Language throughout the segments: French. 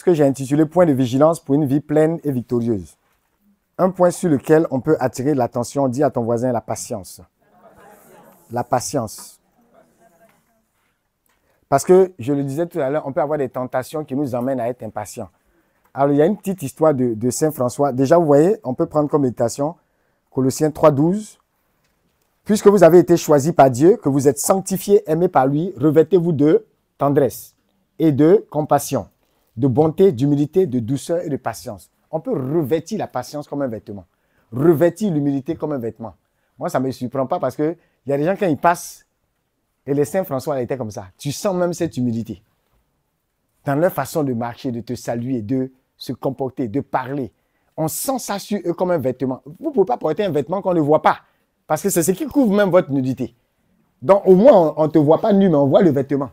ce que j'ai intitulé « Point de vigilance pour une vie pleine et victorieuse ». Un point sur lequel on peut attirer l'attention, dis à ton voisin la patience. La patience. Parce que, je le disais tout à l'heure, on peut avoir des tentations qui nous emmènent à être impatients. Alors, il y a une petite histoire de Saint François. Déjà, vous voyez, on peut prendre comme méditation Colossiens 3,12. Puisque vous avez été choisis par Dieu, que vous êtes sanctifiés, aimés par lui, revêtez-vous de tendresse et de compassion, de bonté, d'humilité, de douceur et de patience. On peut revêtir la patience comme un vêtement, revêtir l'humilité comme un vêtement. Moi, ça ne me surprend pas parce qu'il y a des gens, quand ils passent, et les Saint François était comme ça, tu sens même cette humilité. Dans leur façon de marcher, de te saluer, de se comporter, de parler. On sent ça sur eux comme un vêtement. Vous ne pouvez pas porter un vêtement qu'on ne voit pas. Parce que c'est ce qui couvre même votre nudité. Donc, au moins, on ne te voit pas nu, mais on voit le vêtement.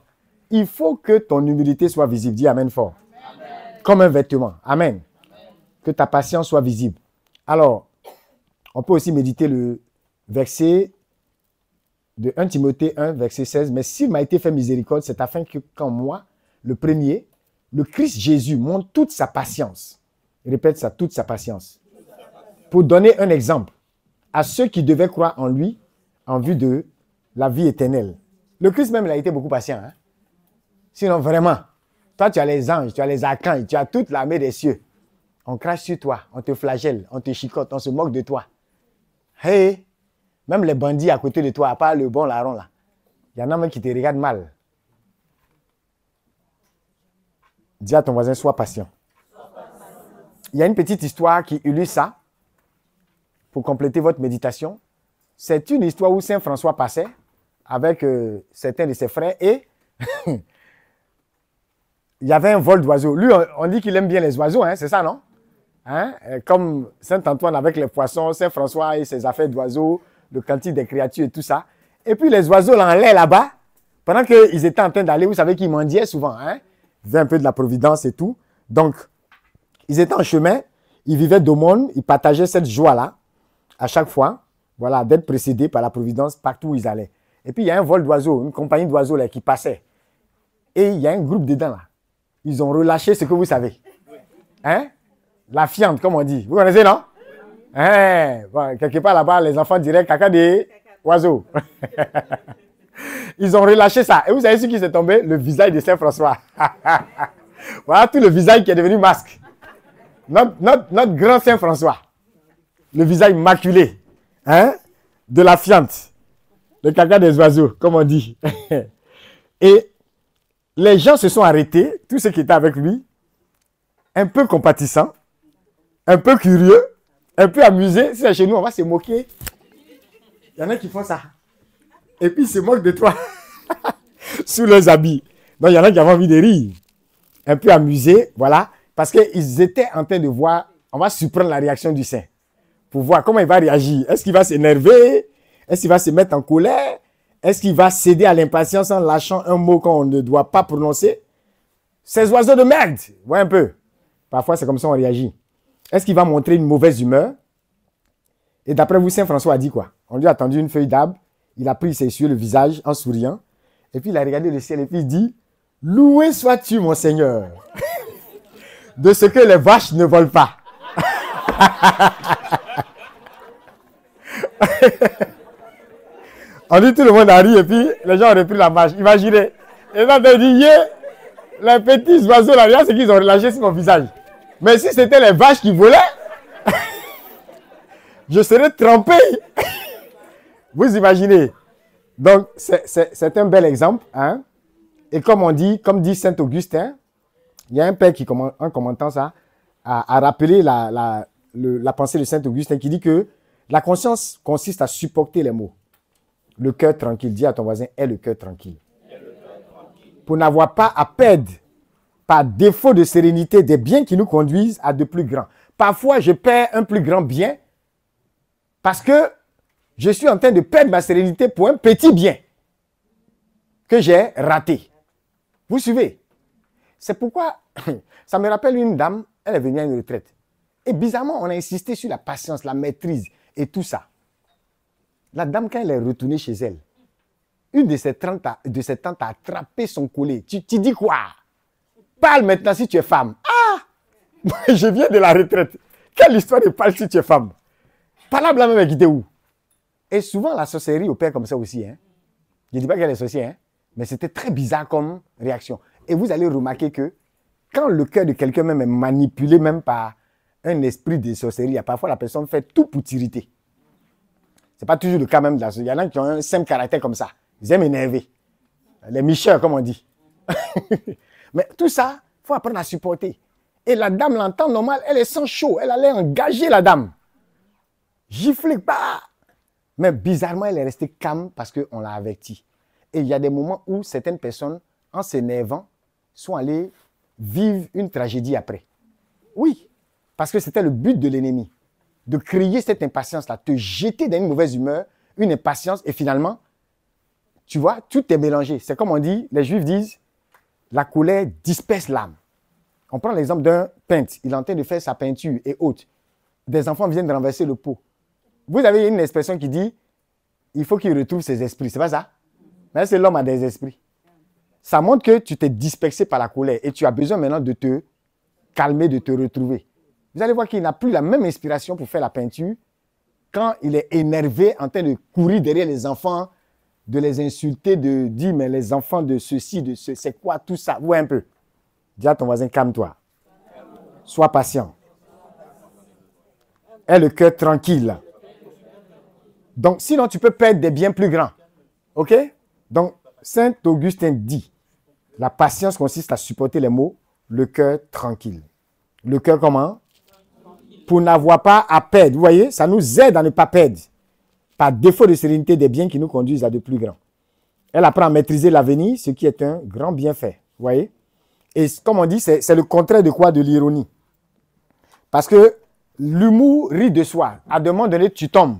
Il faut que ton humilité soit visible. Dis Amen fort. Amen. Comme un vêtement. Amen. Amen. Que ta patience soit visible. Alors, on peut aussi méditer le verset de 1 Timothée 1, verset 16. Mais s'il m'a été fait miséricorde, c'est afin que, quand moi, le premier, le Christ Jésus montre toute sa patience. Il répète ça, toute sa patience. Pour donner un exemple à ceux qui devaient croire en lui en vue de la vie éternelle. Le Christ même, il a été beaucoup patient. Hein? Sinon, vraiment, toi, tu as les anges, tu as les archanges, tu as toute l'armée des cieux. On crache sur toi, on te flagelle, on te chicote, on se moque de toi. Hey, même les bandits à côté de toi, à part le bon larron là, il y en a même qui te regardent mal. Dis à ton voisin, sois patient. Il y a une petite histoire qui illustre ça. Pour compléter votre méditation, c'est une histoire où Saint François passait avec certains de ses frères et il y avait un vol d'oiseaux. Lui, on dit qu'il aime bien les oiseaux, hein, c'est ça, non? Hein? Comme Saint Antoine avec les poissons, Saint François et ses affaires d'oiseaux, le cantique des créatures et tout ça. Et puis les oiseaux l'enlaient là-bas, pendant qu'ils étaient en train d'aller, vous savez qu'ils mendiaient souvent, hein? Ils faisaient un peu de la providence et tout. Donc, ils étaient en chemin, ils vivaient d'aumône, ils partageaient cette joie-là. À chaque fois, voilà, d'être précédés par la providence partout où ils allaient. Et puis, il y a un vol d'oiseaux, une compagnie d'oiseaux là qui passait. Et il y a un groupe dedans là. Ils ont relâché ce que vous savez. Hein? La fiente, comme on dit. Vous connaissez, non? Hein? Bon, quelque part là-bas, les enfants diraient caca des oiseaux. Ils ont relâché ça. Et vous savez ce qui s'est tombé? Le visage de Saint François. Voilà tout le visage qui est devenu masque. Notre grand Saint François. Le visage maculé, hein, de la fiente, le caca des oiseaux, comme on dit. Et les gens se sont arrêtés, tous ceux qui étaient avec lui, un peu compatissants, un peu curieux, un peu amusés. Si c'est chez nous, on va se moquer. Il y en a qui font ça. Et puis ils se moquent de toi, sous leurs habits. Donc il y en a qui avaient envie de rire. Un peu amusés, voilà, parce qu'ils étaient en train de voir, on va surprendre la réaction du Saint. Pour voir comment il va réagir. Est-ce qu'il va s'énerver? Est-ce qu'il va se mettre en colère? Est-ce qu'il va céder à l'impatience en lâchant un mot qu'on ne doit pas prononcer? Ces oiseaux de merde! Voyez un peu. Parfois, c'est comme ça qu'on réagit. Est-ce qu'il va montrer une mauvaise humeur? Et d'après vous, Saint François a dit quoi? On lui a tendu une feuille d'arbre. Il a pris, il s'est essuyé le visage en souriant. Et puis, il a regardé le ciel et puis il dit, « Loué sois-tu, mon Seigneur, de ce que les vaches ne volent pas. » On dit tout le monde a ri et puis les gens ont repris la marche. Imaginez. Et là, on dit, les petits oiseaux là, regarde ce qu'ils ont relâché sur mon visage. Mais si c'était les vaches qui volaient, je serais trempé. Vous imaginez. Donc, c'est un bel exemple. Hein? Et comme on dit, comme dit Saint Augustin, il y a un père qui, en commentant ça, a rappelé la pensée de Saint Augustin qui dit que la conscience consiste à supporter les maux. Le cœur tranquille, dis à ton voisin, est le cœur tranquille. Pour n'avoir pas à perdre, par défaut de sérénité, des biens qui nous conduisent à de plus grands. Parfois, je perds un plus grand bien parce que je suis en train de perdre ma sérénité pour un petit bien que j'ai raté. Vous suivez? C'est pourquoi, ça me rappelle une dame, elle est venue à une retraite. Et bizarrement, on a insisté sur la patience, la maîtrise et tout ça. La dame, quand elle est retournée chez elle, une de ses tantes a attrapé son collet. Tu dis quoi? Parle maintenant si tu es femme. Je viens de la retraite. Quelle histoire de parle si tu es femme? Par là, même est quitté où? Et souvent, la sorcellerie opère comme ça aussi. Hein? Je ne dis pas qu'elle est sorcière, hein? Mais c'était très bizarre comme réaction. Et vous allez remarquer que quand le cœur de quelqu'un même est manipulé même par un esprit de sorcellerie, parfois la personne fait tout pour t'irriter. Ce n'est pas toujours le cas même de la sorcellerie. Il y en a qui ont un simple caractère comme ça. Ils aiment énerver. Les micheurs, comme on dit. Mais tout ça, il faut apprendre à supporter. Et la dame l'entend normal, elle est sans chaud. Elle allait engager la dame. Gifler, bah. Mais bizarrement, elle est restée calme parce qu'on l'a avertie. Et il y a des moments où certaines personnes, en s'énervant, sont allées vivre une tragédie après. Oui, parce que c'était le but de l'ennemi. De créer cette impatience-là, te jeter dans une mauvaise humeur, une impatience, et finalement, tu vois, tout est mélangé. C'est comme on dit, les Juifs disent, la colère disperse l'âme. On prend l'exemple d'un peintre, il est en train de faire sa peinture et autres. Des enfants viennent de renverser le pot. Vous avez une expression qui dit, il faut qu'il retrouve ses esprits, c'est pas ça? Mais c'est l'homme a des esprits. Ça montre que tu t'es dispersé par la colère et tu as besoin maintenant de te calmer, de te retrouver. Vous allez voir qu'il n'a plus la même inspiration pour faire la peinture quand il est énervé, en train de courir derrière les enfants, de les insulter, de dire, mais les enfants de ceci, de ce, c'est quoi tout ça? Ouais, un peu. Dis à ton voisin, calme-toi. Sois patient. Aie le cœur tranquille. Donc, sinon, tu peux perdre des biens plus grands. OK? Donc, Saint Augustin dit, la patience consiste à supporter les maux, le cœur tranquille. Le cœur comment? Pour n'avoir pas à perdre. Vous voyez, ça nous aide à ne pas perdre. Par défaut de sérénité des biens qui nous conduisent à de plus grands. Elle apprend à maîtriser l'avenir, ce qui est un grand bienfait. Vous voyez? Et comme on dit, c'est le contraire de quoi? De l'ironie. Parce que l'humour rit de soi. À un moment donné, tu tombes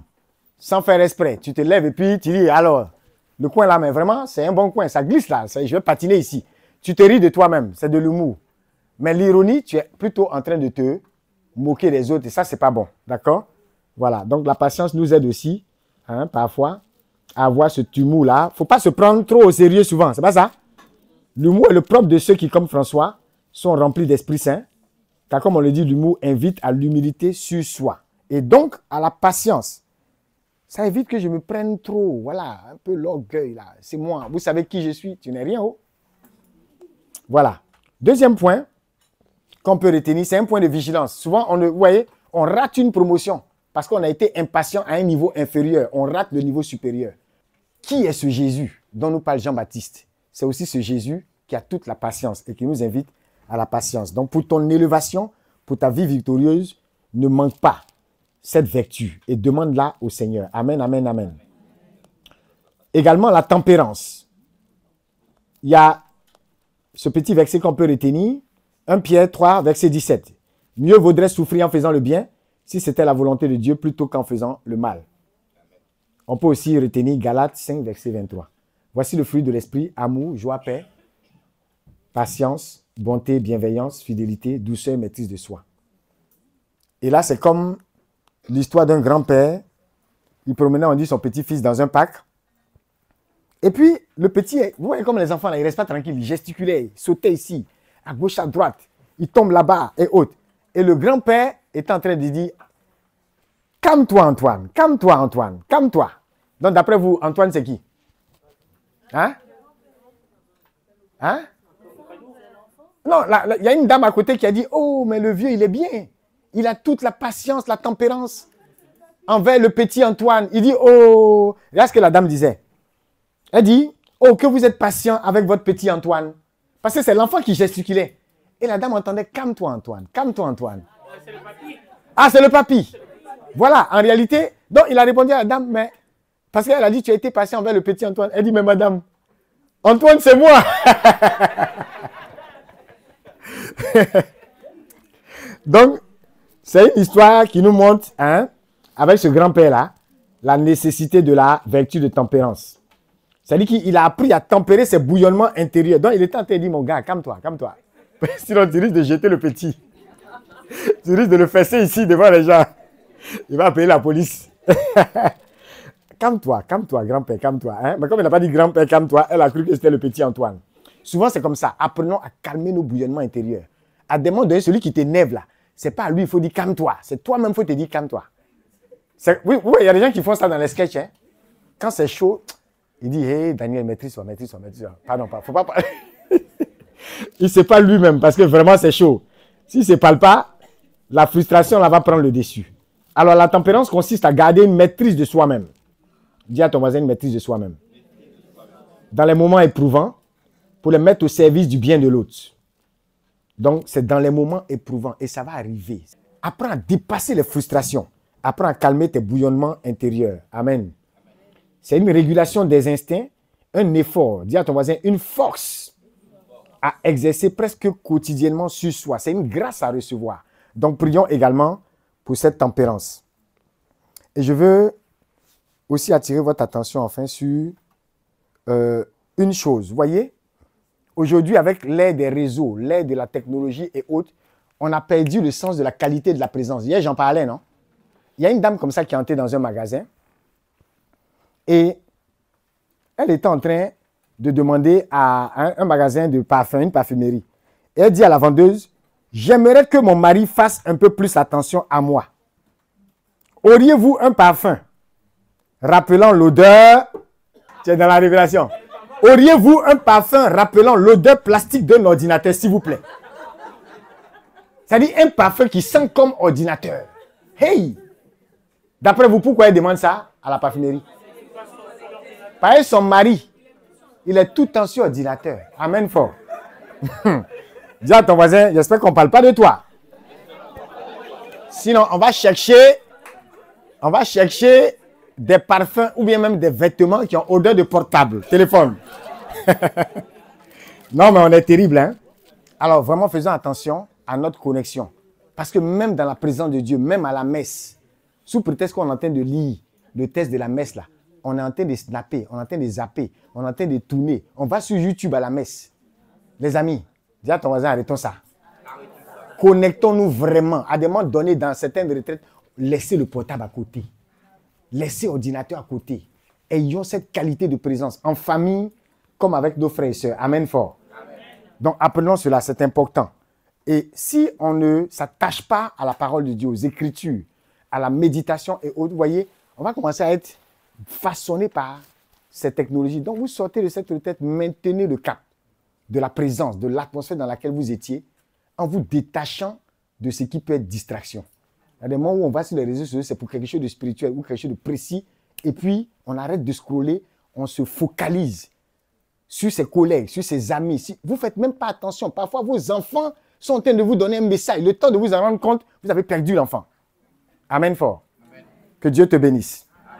sans faire exprès. Tu te lèves et puis tu dis, alors, le coin là, mais vraiment, c'est un bon coin. Ça glisse là. Je vais patiner ici. Tu te ris de toi-même. C'est de l'humour. Mais l'ironie, tu es plutôt en train de te moquer des autres. Et ça, c'est pas bon. D'accord? Voilà. Donc, la patience nous aide aussi, hein, parfois, à avoir ce humour-là. Il ne faut pas se prendre trop au sérieux souvent. C'est pas ça? L'humour est le propre de ceux qui, comme François, sont remplis d'Esprit Saint. Car comme on le dit, l'humour invite à l'humilité sur soi. Et donc, à la patience. Ça évite que je me prenne trop. Voilà, un peu l'orgueil là. C'est moi. Vous savez qui je suis? Tu n'es rien. Oh. Voilà. Deuxième point qu'on peut retenir, c'est un point de vigilance. Souvent, vous voyez, on rate une promotion parce qu'on a été impatient à un niveau inférieur. On rate le niveau supérieur. Qui est ce Jésus dont nous parle Jean-Baptiste? C'est aussi ce Jésus qui a toute la patience et qui nous invite à la patience. Donc, pour ton élévation, pour ta vie victorieuse, ne manque pas cette vertu et demande-la au Seigneur. Amen, amen, amen. Également, la tempérance. Il y a ce petit verset qu'on peut retenir, 1 Pierre 3, verset 17. Mieux vaudrait souffrir en faisant le bien si c'était la volonté de Dieu plutôt qu'en faisant le mal. On peut aussi retenir Galates 5, verset 23. Voici le fruit de l'esprit, amour, joie, paix, patience, bonté, bienveillance, fidélité, douceur, maîtrise de soi. Et là, c'est comme l'histoire d'un grand-père. Il promenait, on dit, son petit-fils dans un parc. Et puis, le petit, vous voyez comme les enfants, là, ils ne restent pas tranquilles. Ils gesticulaient, ils sautaient ici, à gauche, à droite. Ils tombent là-bas et autres. Et le grand-père est en train de dire, calme-toi, Antoine, calme-toi, Antoine, calme-toi. Donc, d'après vous, Antoine, c'est qui? Hein? Hein? Non, il y a une dame à côté qui a dit, oh, mais le vieux, il est bien. Il a toute la patience, la tempérance envers le petit Antoine. Il dit, oh, regarde ce que la dame disait. Elle dit, oh, que vous êtes patient avec votre petit Antoine. Parce que c'est l'enfant qui gesticulait. Et la dame entendait, calme-toi Antoine, calme-toi Antoine. C'est le papy. Ah, c'est le papy. Voilà, en réalité, donc il a répondu à la dame, mais, parce qu'elle a dit, tu as été patient envers le petit Antoine. Elle dit, mais madame, Antoine, c'est moi. Donc, c'est une histoire qui nous montre, hein, avec ce grand-père-là, la nécessité de la vertu de tempérance. C'est-à-dire qu'il a appris à tempérer ses bouillonnements intérieurs. Donc, il était en train de dire, mon gars, calme-toi, calme-toi. Sinon, tu risques de jeter le petit. Tu risques de le fesser ici devant les gens. Il va appeler la police. Calme-toi, grand-père, calme-toi. Hein? Mais comme il n'a pas dit grand-père, calme-toi, elle a cru que c'était le petit Antoine. Souvent, c'est comme ça. Apprenons à calmer nos bouillonnements intérieurs. À des moments donnés, celui qui t'énerve là, c'est pas à lui, il faut dire calme-toi. C'est toi-même, il faut te dire calme-toi. Oui, il y a des gens qui font ça dans les sketchs. Hein. Quand c'est chaud, il dit, hey, Daniel, maîtrise-toi. Pardon, faut pas parler. Il ne sait pas lui-même parce que vraiment c'est chaud. S'il ne se parle pas, la frustration là, va prendre le dessus. Alors la tempérance consiste à garder une maîtrise de soi-même. Dis à ton voisin une maîtrise de soi-même. Dans les moments éprouvants, pour les mettre au service du bien de l'autre. Donc c'est dans les moments éprouvants et ça va arriver. Apprends à dépasser les frustrations. Apprends à calmer tes bouillonnements intérieurs. Amen. C'est une régulation des instincts, un effort. Dis à ton voisin une force à exercer presque quotidiennement sur soi. C'est une grâce à recevoir. Donc, prions également pour cette tempérance. Et je veux aussi attirer votre attention enfin sur une chose. Vous voyez, aujourd'hui, avec l'ère des réseaux, l'ère de la technologie et autres, on a perdu le sens de la qualité de la présence. Hier, j'en parlais, non? Il y a une dame comme ça qui est entrée dans un magasin et elle était en train de demander à un magasin de parfum, une parfumerie. Et elle dit à la vendeuse, j'aimerais que mon mari fasse un peu plus attention à moi. Auriez-vous un parfum rappelant l'odeur? Tu es dans la révélation. Auriez-vous un parfum rappelant l'odeur plastique d'un ordinateur, s'il vous plaît? C'est-à-dire un parfum qui sent comme ordinateur. Hey! D'après vous, pourquoi elle demande ça à la parfumerie? Parce que son mari, il est tout le temps sur ordinateur. Amen fort. Dis à ton voisin, j'espère qu'on ne parle pas de toi. Sinon, on va chercher des parfums ou bien même des vêtements qui ont odeur de portable, téléphone. Non, mais on est terrible, hein? Alors, vraiment, faisons attention à notre connexion. Parce que même dans la présence de Dieu, même à la messe, sous prétexte qu'on est en train de lire le texte de la messe, là, on est en train de snapper, on est en train de zapper, on est en train de tourner. On va sur YouTube à la messe. Les amis, dis à ton voisin, arrêtons ça. Connectons-nous vraiment. À des moments donnés dans certaines retraites, laissez le portable à côté. Laissez l'ordinateur à côté. Ayons cette qualité de présence en famille comme avec nos frères et sœurs. Amen fort. Amen. Donc apprenons cela, c'est important. Et si on ne s'attache pas à la parole de Dieu, aux Écritures, à la méditation et autres, vous voyez, on va commencer à être façonné par ces technologies. Donc vous sortez de cette retraite, maintenez le cap de la présence, de l'atmosphère dans laquelle vous étiez, en vous détachant de ce qui peut être distraction. Il y a des moments où on va sur les réseaux sociaux, c'est pour quelque chose de spirituel ou quelque chose de précis, et puis on arrête de scroller, on se focalise sur ses collègues, sur ses amis. Vous ne faites même pas attention. Parfois, vos enfants sont en train de vous donner un message. Le temps de vous en rendre compte, vous avez perdu l'enfant. Amen fort. Amen. Que Dieu te bénisse.